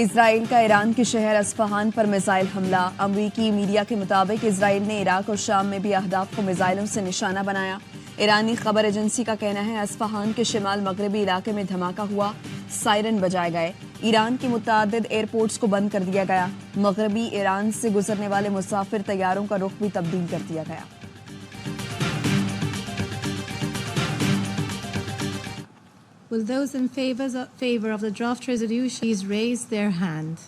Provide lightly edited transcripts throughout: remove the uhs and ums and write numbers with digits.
اسرائیل کا ایران کے شہر اصفہان پر میزائل حملہ۔ امریکی میڈیا کے مطابق اسرائیل نے عراق اور شام میں بھی اہداف کو میزائلوں سے نشانہ بنایا۔ ایرانی خبر ایجنسی کا کہنا ہے اصفہان کے شمال مغربی علاقے میں دھماکہ ہوا، سائرن بجائے گئے۔ ایران کے متعدد ایئرپورٹس کو بند کر دیا گیا۔ مغربی ایران سے گزرنے والے مسافر طیاروں کا رخ بھی تبدیل کر دیا گیا۔ Will those in favor of the draft resolution please raise their hand?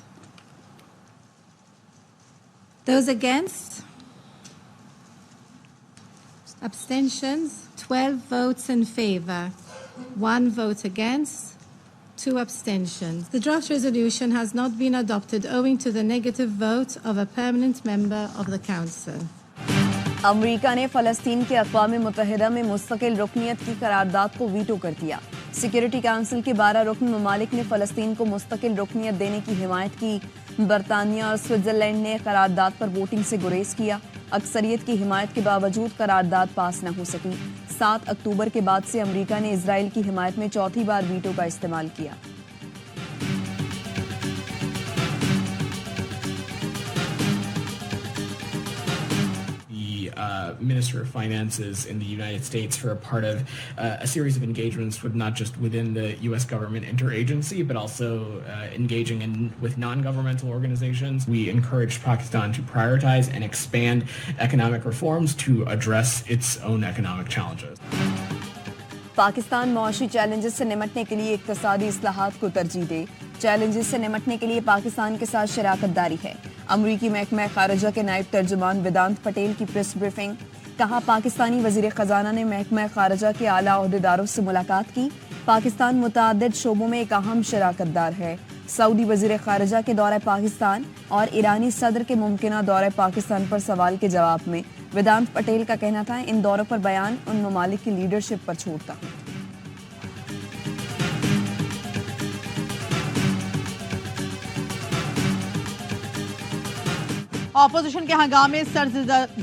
Those against? Abstentions? 12 votes in favor, 1 vote against, 2 abstentions. The draft resolution has not been adopted owing to the negative vote of a permanent member of the Council. امریکہ نے فلسطین کے اقوام متحدہ میں مستقل رکنیت کی قرارداد کو ویٹو کر دیا۔ سیکیورٹی کونسل کے 12 رکن ممالک نے فلسطین کو مستقل رکنیت دینے کی حمایت کی۔ برطانیہ اور سوئٹزرلینڈ نے قرارداد پر ووٹنگ سے گریز کیا۔ اکثریت کی حمایت کے باوجود قرارداد پاس نہ ہو سکی۔ 7 اکتوبر کے بعد سے امریکہ نے اسرائیل کی حمایت میں چوتھی بار ویٹو کا استعمال کیا۔ Minister of Finances in the United States for a part of a series of engagements with not just within the U.S. government interagency, but also engaging with non-governmental organizations. We encouraged Pakistan to prioritize and expand economic reforms to address its own economic challenges. Pakistan معاشی challenges سے نمٹنے کے لیے اقتصادی اصلاحات کو ترجیح دے۔ Challenges سے نمٹنے کے لیے پاکستان کے ساتھ شراکت داری ہے۔ امریکی محکمہ خارجہ کے نائب ترجمان ویدانت پٹیل کی پریس بریفنگ۔ کہا پاکستانی وزیر خزانہ نے محکمہ خارجہ کے اعلیٰ عہدیداروں سے ملاقات کی۔ پاکستان متعدد شعبوں میں ایک اہم شراکت دار ہے۔ سعودی وزیر خارجہ کے دورہ پاکستان اور ایرانی صدر کے ممکنہ دورہ پاکستان پر سوال کے جواب میں ویدانت پٹیل کا کہنا تھا ان دوروں پر بیان ان ممالک کی لیڈرشپ پر چھوڑتا ہوں۔ اپوزیشن کے ہنگامے سر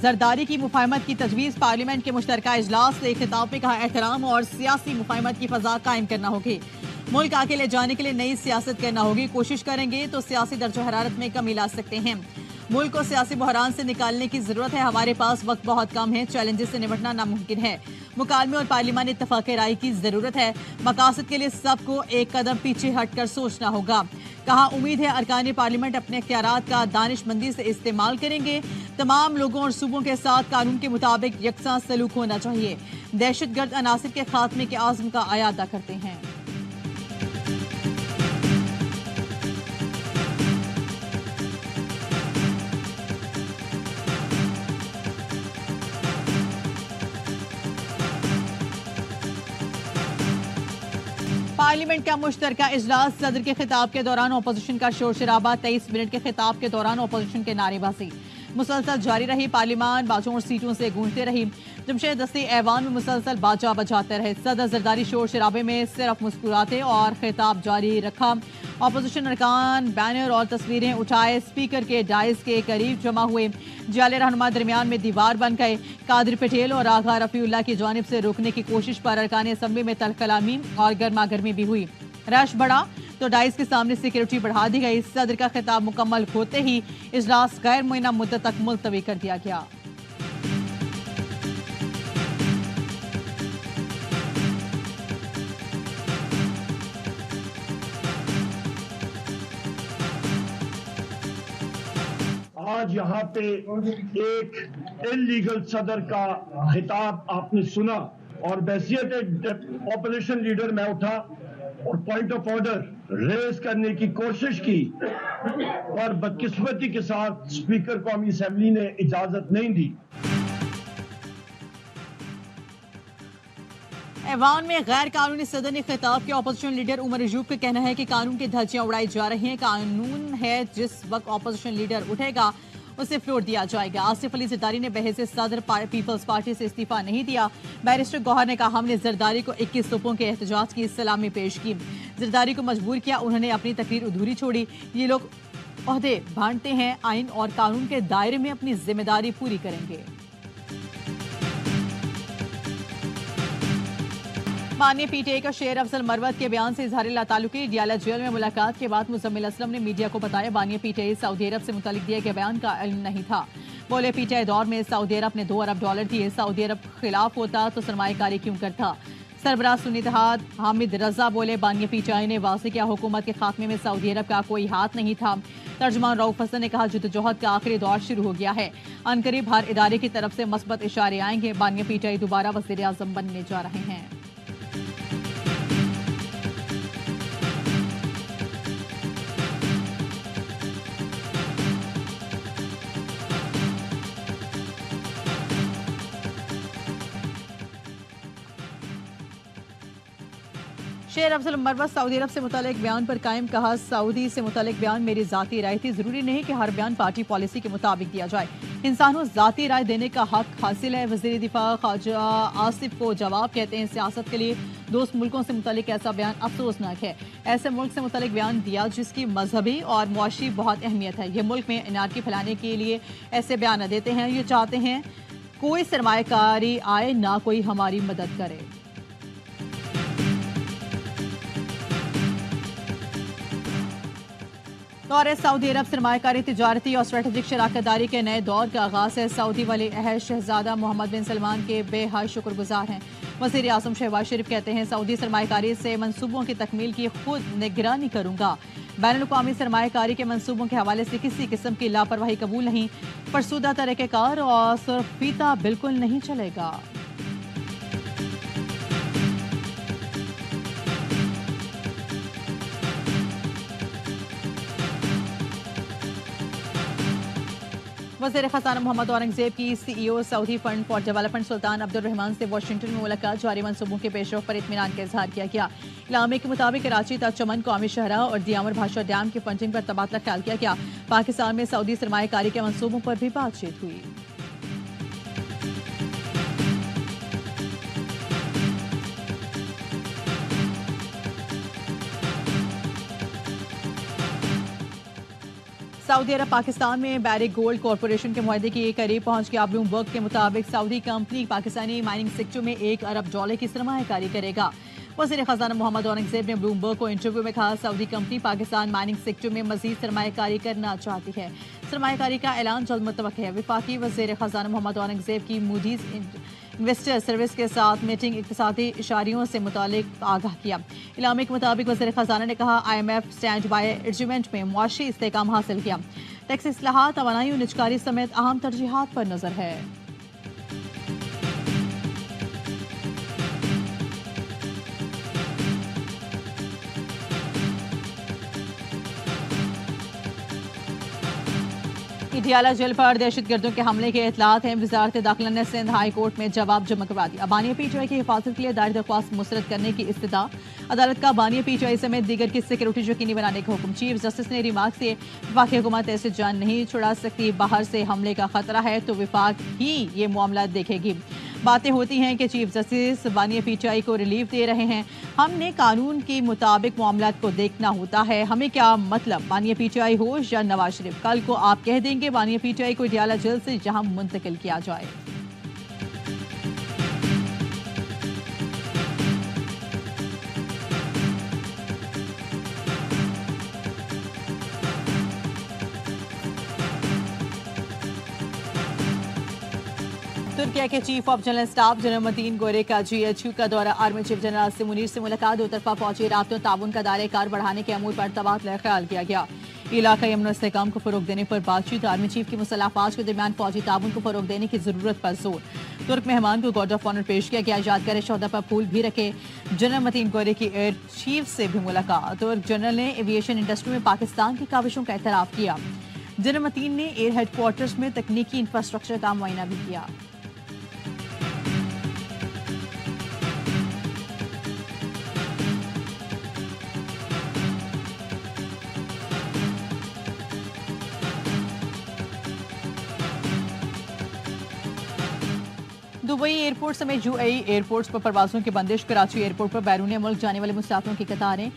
زرداری کی مفاہمت کی تجویز۔ پارلیمنٹ کے مشترکہ اجلاس سے خطاب میں کہا احترام اور سیاسی مفاہمت کی فضا قائم کرنا ہوگی۔ ملک آگے لے جانے کے لیے نئی سیاست کرنا ہوگی۔ کوشش کریں گے تو سیاسی درجہ حرارت میں کمی لا سکتے ہیں۔ ملک کو سیاسی بحران سے نکالنے کی ضرورت ہے۔ ہمارے پاس وقت بہت کم ہے۔ چیلنجز سے نمٹنا ناممکن ہے۔ مکالمے اور پارلیمانی اتفاق رائے کی ضرورت ہے۔ مقاصد کے لیے سب کو ایک قدم پیچھے ہٹ کر سوچنا ہوگا۔ کہا امید ہے ارکان پارلیمنٹ اپنے اختیارات کا دانش مندی سے استعمال کریں گے۔ تمام لوگوں اور صوبوں کے ساتھ قانون کے مطابق یکساں سلوک ہونا چاہیے۔ دہشت گرد عناصر کے خاتمے کے عزم کا اعادہ کرتے ہیں۔ پارلیمنٹ کا مشترکہ اجلاس، صدر کے خطاب کے دوران اپوزیشن کا شور شرابہ، 23 منٹ کے خطاب کے دوران اپوزیشن کے نعرے بازی مسلسل جاری رہی۔ پارلیمان باجوں اور سیٹوں سے گونجتے رہی۔ جمشید دستی ایوان میں مسلسل باجا بجاتے رہے۔ صدر زرداری شور شرابے میں صرف مسکراتے اور خطاب جاری رکھا۔ اپوزیشن ارکان بینر اور تصویریں اٹھائے اسپیکر کے ڈائز کے قریب جمع ہوئے۔ جعلی رہنما درمیان میں دیوار بن گئے۔ قادری پٹیل اور آغا رفیع اللہ کی جانب سے روکنے کی کوشش پر ارکان اسمبلی میں تلخ کلامی اور گرما گرمی بھی ہوئی۔ رش بڑھا تو ڈائز کے سامنے سیکیورٹی بڑھا دی گئی۔ صدر کا خطاب مکمل ہوتے ہی اجلاس غیر معینہ مدت تک ملتوی کر دیا گیا۔ آج یہاں پہ ایک انلیگل صدر کا خطاب آپ نے سنا اور بحیثیت اپوزیشن لیڈر میں اٹھا اور پوائنٹ آف آرڈر ریز کرنے کی کوشش کی اور بدقسمتی کے ساتھ اسپیکر قومی اسمبلی نے اجازت نہیں دی۔ ایوان میں غیر قانونی صدر نے خطاب کیا۔ اپوزیشن لیڈر عمر ایوب کا کہنا ہے کہ قانون کی دھجیاں اڑائی جا رہی ہیں۔ قانون ہے جس وقت اپوزیشن لیڈر اٹھے گا اسے فلور دیا جائے گا۔ آصف علی زرداری نے بحث صدر پیپلز پارٹی سے استعفیٰ نہیں دیا۔ بیرسٹر گوہر نے کہا ہم نے زرداری کو 21 توپوں کے احتجاج کی سلامی پیش کی، زرداری کو مجبور کیا، انہوں نے اپنی تقریر ادھوری چھوڑی۔ یہ لوگ عہدے بانٹتے ہیں، آئین اور قانون کے دائرے میں اپنی ذمہ داری پوری کریں گے۔ بانیہ پی ٹی آئی کا شیر افضل مروت کے بیان سے اظہار لاتعلقی. ڈیالہ جیل میں ملاقات کے بعد مزمل اسلم نے میڈیا کو بتایا بانیہ پی ٹی آئی سعودی عرب سے متعلق دیے گئے بیان کا علم نہیں تھا. بولے پی ٹی آئی دور میں سعودی عرب نے $2 ارب دیے. سعودی عرب خلاف ہوتا تو سرمایہ کاری کیوں کرتا. سربراہ سنی اتحاد حامد رضا بولے بانیہ پی ٹی آئی نے واضح کیا حکومت کے خاتمے میں سعودی عرب کا کوئی ہاتھ نہیں تھا. ترجمان رؤف حسن نے کہا جدوجہد کا آخری دور شروع ہو گیا ہے. عنقریب ہر ادارے کی طرف سے مثبت اشارے آئیں گے. بانیہ پی ٹی آئی دوبارہ وزیر اعظم بننے جا رہے ہیں. شیر افضل مروت سعودی عرب سے متعلق بیان پر قائم. کہا سعودی سے متعلق بیان میری ذاتی رائے تھی. ضروری نہیں کہ ہر بیان پارٹی پالیسی کے مطابق دیا جائے. انسانوں ذاتی رائے دینے کا حق حاصل ہے. وزیر دفاع خواجہ آصف کو جواب کہتے ہیں سیاست کے لیے دوست ملکوں سے متعلق ایسا بیان افسوسناک ہے. ایسے ملک سے متعلق بیان دیا جس کی مذہبی اور معاشی بہت اہمیت ہے. یہ ملک میں انارکی پھیلانے کے لیے ایسے بیان دیتے ہیں. یہ چاہتے ہیں کوئی سرمایہ کاری آئے نہ کوئی ہماری مدد کرے. دور سعودی عرب سرمایہ کاری تجارتی اور اسٹریٹجک شراکت داری کے نئے دور کا آغاز ہے. سعودی ولی عہد شہزادہ محمد بن سلمان کے بے حد شکر گزار ہیں. وزیر اعظم شہباز شریف کہتے ہیں سعودی سرمایہ کاری سے منصوبوں کی تکمیل کی خود نگرانی کروں گا. بین الاقوامی سرمایہ کاری کے منصوبوں کے حوالے سے کسی قسم کی لاپرواہی قبول نہیں. فرسودہ طریقہ کار اور سرفیتا بالکل نہیں چلے گا. وزیر خزانہ محمد اورنگزیب کی سی ای او سعودی فنڈ فار ڈیولپمنٹ سلطان عبد الرحمان سے واشنگٹن میں ملاقات. جاری منصوبوں کے پیش رفت پر اطمینان کا اظہار کیا گیا. اعلامیہ کے مطابق کراچی تا چمن قومی شاہراہ اور دیامر بھاشا ڈیم کی فنڈنگ پر تبادلہ خیال کیا گیا. پاکستان میں سعودی سرمایہ کاری کے منصوبوں پر بھی بات چیت ہوئی. سعودی عرب پاکستان میں بیرک گولڈ کارپوریشن کے معاہدے کے قریب پہنچ گیا. بلومبرگ کے مطابق سعودی کمپنی پاکستانی مائننگ سیکٹر میں $1 ارب کی سرمایہ کاری کرے گا. وزیر خزانہ محمد اورنگزیب نے بلومبرگ کو انٹرویو میں کہا سعودی کمپنی پاکستان مائننگ سیکٹر میں مزید سرمایہ کاری کرنا چاہتی ہے. سرمایہ کاری کا اعلان جلد متوقع ہے. وفاقی وزیر خزانہ محمد اورنگزیب کی موڈیز انویسٹر سروس کے ساتھ میٹنگ اقتصادی اشاریوں سے متعلق آگاہ کیا. اعلامیہ کے مطابق وزیر خزانہ نے کہا I M F standby agreement میں معاشی استحکام حاصل کیا. ٹیکس اصلاحات توانائی و نجکاری سمیت اہم ترجیحات پر نظر ہے. ڈیالہ جیل پر دہشت گردوں کے حملے کے اطلاعات ہیں. وزارت داخلہ نے سندھ ہائی کورٹ میں جواب جمع کروا دیا. بانیہ پی ٹی آئی کی حفاظت کے لیے دائر درخواست مسترد کرنے کی استدعا. عدالت کا بانیہ پی ٹی آئی سمیت دیگر کی سیکورٹی یقینی بنانے کا حکم. چیف جسٹس نے ریمارک سے وفاقی حکومت ایسے جان نہیں چھڑا سکتی. باہر سے حملے کا خطرہ ہے تو وفاق ہی یہ معاملات دیکھے گی. باتیں ہوتی ہیں کہ چیف جسٹس بانیہ پی ٹی آئی کو ریلیف دے رہے ہیں. ہم نے قانون کے مطابق معاملات کو دیکھنا ہوتا ہے. ہمیں کیا مطلب بانیہ پی ٹی آئی ہو یا نواز شریف. کل کو آپ کہہ دیں گے بانیہ پی ٹی آئی کو ڈیالہ جیل سے جہاں منتقل کیا جائے. ترکیہ کے chief of general staff general Metin Gürak کا GHQ کا دورہ. Army chief general Asim Munir سے ملاقات. دو طرفہ فوجی رابطوں تعاون کا دائرہ کار بڑھانے کے امور پر تبادلہ خیال کیا گیا. علاقائی امن و استحکام کو فروغ دینے پر بات چیت. آرمی چیف کی مسلح افواج کے درمیان فوجی تعاون کو فروغ دینے کی ضرورت پر زور. ترک مہمان کو گارڈ آف آنر پیش کیا گیا. یادگار شہدا پر پھول بھی رکھے. جنرل متین گورے کی ایئر چیف سے بھی ملاقات. ترک جنرل نے ایویشن انڈسٹری میں پاکستان کی کاوشوں کا اعتراف کیا. جنرل متین نے ایئر ہیڈ کوارٹرز میں تکنیکی انفراسٹرکچر کا معائنہ بھی کیا. دبئی ایئرپورٹ سمیت UAE ایئرپورٹس پر پروازوں کی بندش. کراچی ایئرپورٹ پر بیرون ملک جانے والے مسافروں کی قطاریں.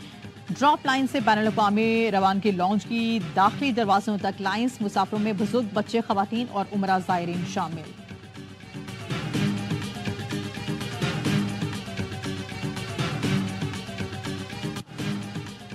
ڈراپ لائن سے بین الاقوامی روانگی لانچ کی. داخلی دروازوں تک لائنز. مسافروں میں بزرگ, بچے, خواتین اور عمرہ زائرین شامل.